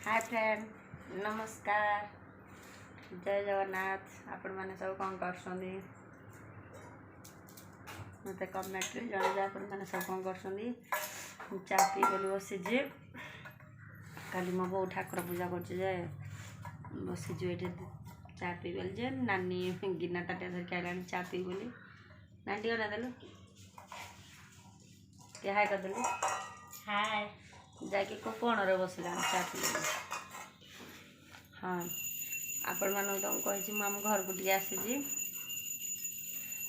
hi friend नमस्कार जय जगन्नाथ आपण मैंने सब कौन कर मत कमेंट जन आपण मैंने सब कौन कर चा पी बोली बसी काली मो बो ठाकुर पूजा कर बसीजु ये चा पी बोली जे नानी गिना ताटिया धरिक आइलानी चा पी बोली नानी गना देलु के हाय कर देलु हाय जाके कोण रे बसला चा पी हाँ आपण मान तुम कही आम घर को टे आसी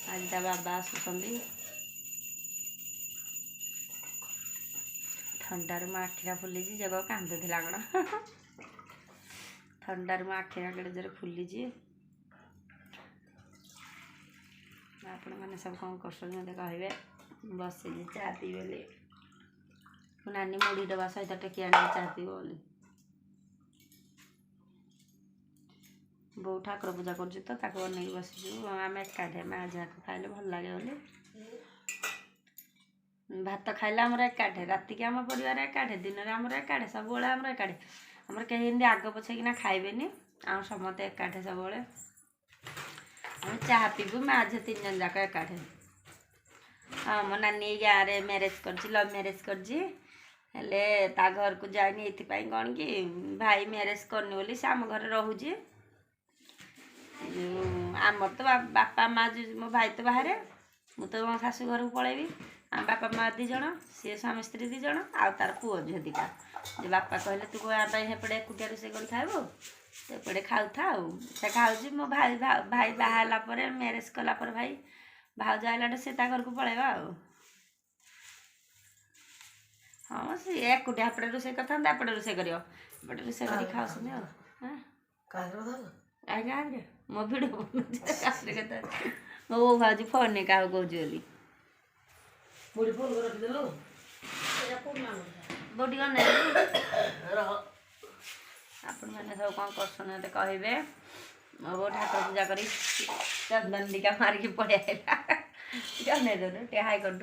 आज ता बाबा आसुँच ठंडार मो आखिरा फुली जग कांदुला कौन ठंडार मो आखिरा केड़े जोरे फुली आपण मैंने सब कौन कर कहे बसी चा पी बोली नानी मुड़ी डबा सहित टेकी आने चा पी बोली बो ठाकुर पूजा कर बसीचु आम एकाठे माँ झा खाइले भल लगे बोली भात खाइले आमर एकाठे राति के आम परिवार एकाठे दिन में आमर एकाठे सब आमर एकाठे आमर कहीं आग पछेकिना खाइबेनी आम समते एकाठे सब आम चाह पीबू माँ झे 3 जन जाक एकाठे हाँ मो नानी गाँव में मैरेज कर लव मैरेज कर घर को जानी ये कौन कि भाई मैरेज करनी बोली से आम घर रोचे आमर तो बापा माँ मो भाई तो बाहर मु तो मो शाशु घर को पलैबी आम बापा माँ 2 जन सी स्वामी स्त्री 2 जन आउ तार पुओ झील 2टा जो बापा कहले तू हेपटे एकुटिया रोसे कर खाइबू सेपटे खाऊ था से खाऊ मो भाई भाई बाहला मैरेज कलापर भाई भाज आइला से घर को पलैबा हाँ सी एकुटिया हेपटे रोसे करते रोसे करपटे रोसे कर खाऊ आज्ञा मो भिडियो मो बो भाजी फोन नहीं क्या कौच बोली आपण मैंने सब कौन कर कहे मो बो ठाकुर पूजा कर चंदन टीका मारिक पड़े जन दे टे हाई कर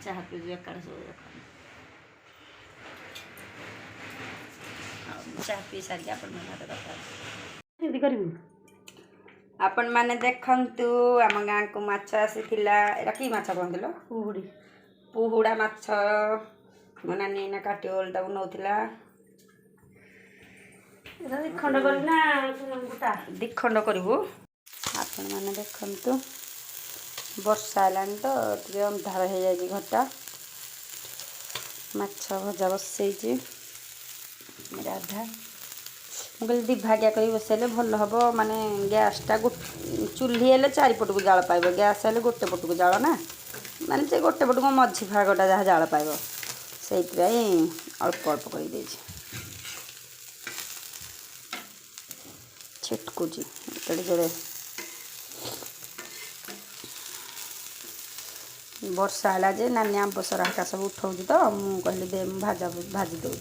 चाह पीजु एक सब चाह पी सारी आपण मैंने देखंतु आम गाँ को माछ आसीला एटा कि माछ कहल पुहुड़ी पुहुड़ा माछ मो नानी ना काटी ओलटा नौला दिखंड करूँ आपण मैंने देखंतु वर्षा है तो टे अंधार हो जाए घरटा माछ भजा बसई राधा मुझे दिभागिया कर बसैले भल हम माने गैसटा चूल्ही हेले 4 पट को जाल पाइब गैस हेले गोटे पट को जाल ना माने से गोटे पट को मझी भागटा जहाँ जाल पाइब से अल्प अल्प कर छिटकुची जोरे वर्षा है जे नानी आंबसरा हाका सब उठाऊँ तो मुझे कहली दे भाजा भाजी दे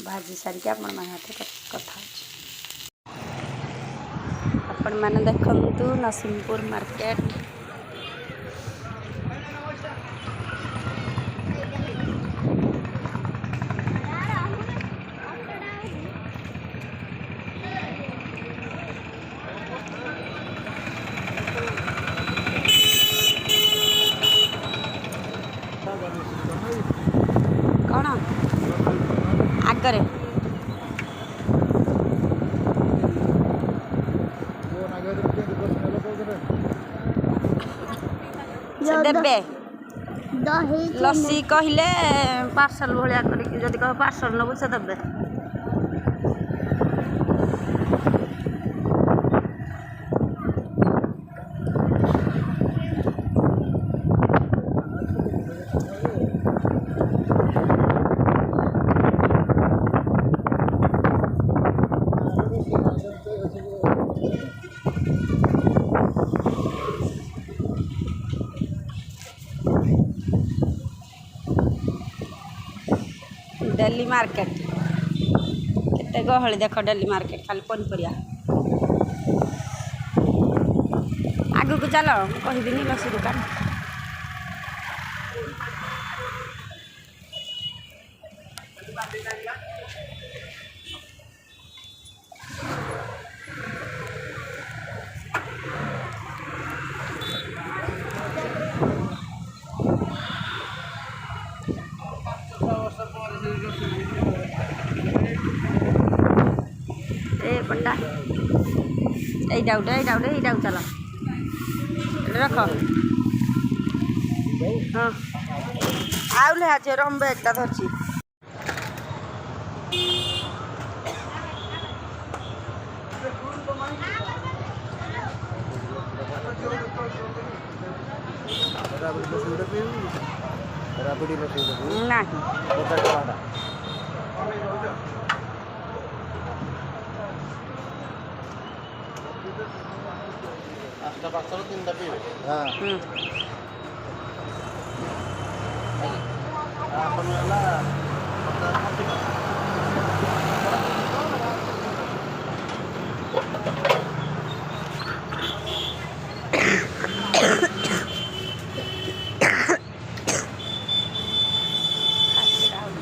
भाजी सारिक आपण कथा आपण मैंने देखंतु नसीमपुर मार्केट कौन आगरे देबे लस्सी कहले पार्सल भाया कर कह पार्सल नबू से देबे डेली मार्केट केते गहली देख डेली मार्केट खाली पनीपरिया आगु को चलो कहबिनी लसी दुकान पट्टा এইটা চলো रख हाँ आउले आज रंबे एक धरची ना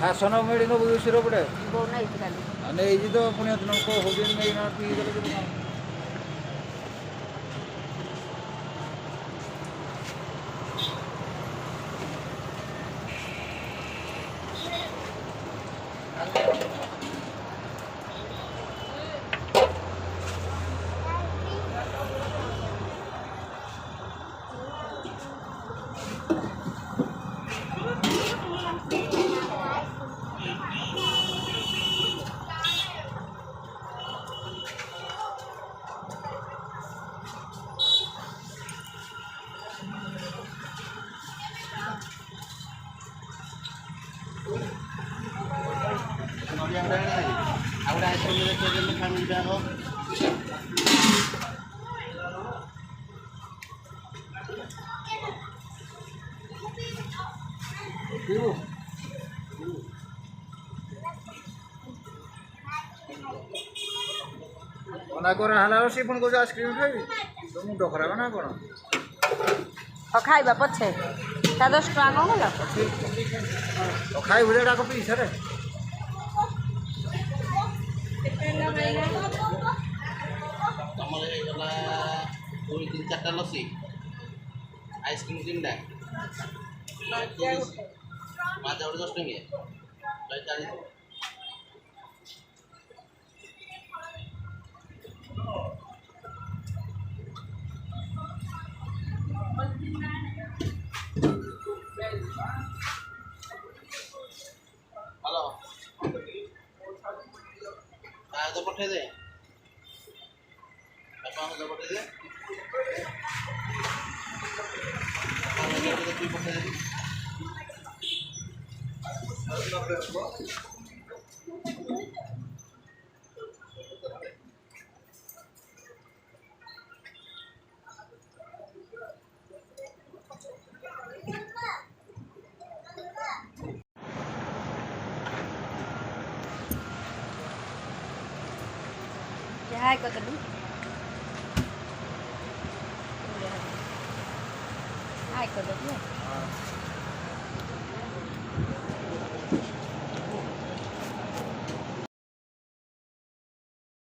आसन मेड़ी नबू सिर पड़े बोना इतना नहीं तो पुणे को होगी नहीं ना पी सी पुणी कौन आइसक्रीम खाई तो मुंड खराब ना कौन खाइबा पछे ता 10 टका कौन होला खाई भले डाक पी सर दुई तीन चार्टा लसी आइसक्रीम 3टा माजा 10 टंकिया हेलो तो पठे दे पठे दे हाय कतलू हाय कतलू